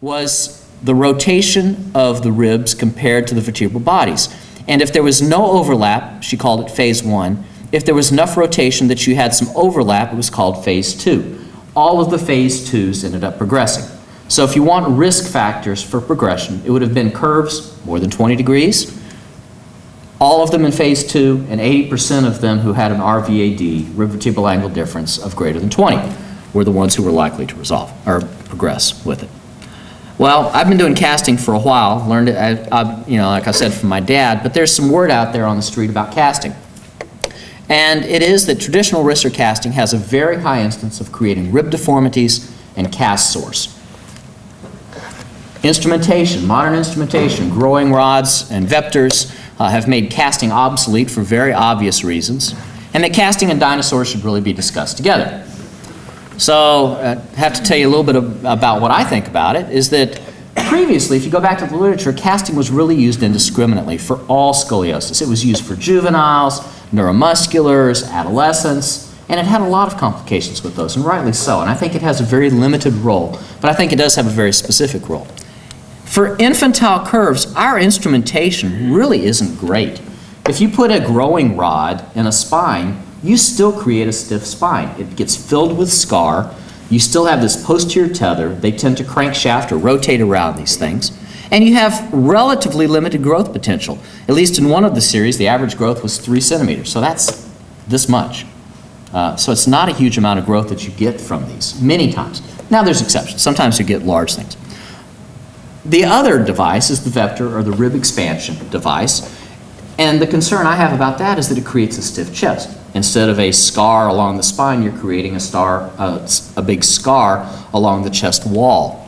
was the rotation of the ribs compared to the vertebral bodies. And if there was no overlap, she called it phase 1. If there was enough rotation that you had some overlap, it was called phase 2. All of the phase 2s ended up progressing. So if you want risk factors for progression, it would have been curves more than 20 degrees, all of them in phase 2, and 80% of them who had an RVAD, rib vertebral angle difference, of greater than 20 were the ones who were likely to resolve or progress with it. Well, I've been doing casting for a while, learned it, like I said, from my dad, but there's some word out there on the street about casting. And it is that traditional wrister casting has a very high instance of creating rib deformities and cast sores. Instrumentation, modern instrumentation, growing rods and vectors have made casting obsolete for very obvious reasons, and that casting and dinosaurs should really be discussed together. So I have to tell you a little bit about what I think about it, is that previously, if you go back to the literature, casting was really used indiscriminately for all scoliosis. It was used for juveniles, neuromusculars, adolescents, and it had a lot of complications with those, and rightly so. And I think it has a very limited role, but I think it does have a very specific role. For infantile curves, our instrumentation really isn't great. If you put a growing rod in a spine, you still create a stiff spine. It gets filled with scar. You still have this posterior tether. They tend to crankshaft or rotate around these things. And you have relatively limited growth potential. At least in one of the series, the average growth was 3 centimeters. So that's this much. So it's not a huge amount of growth that you get from these, many times. Now there's exceptions. Sometimes you get large things. The other device is the vector or the rib expansion device. And the concern I have about that is that it creates a stiff chest. Instead of a scar along the spine, you're creating a big scar along the chest wall.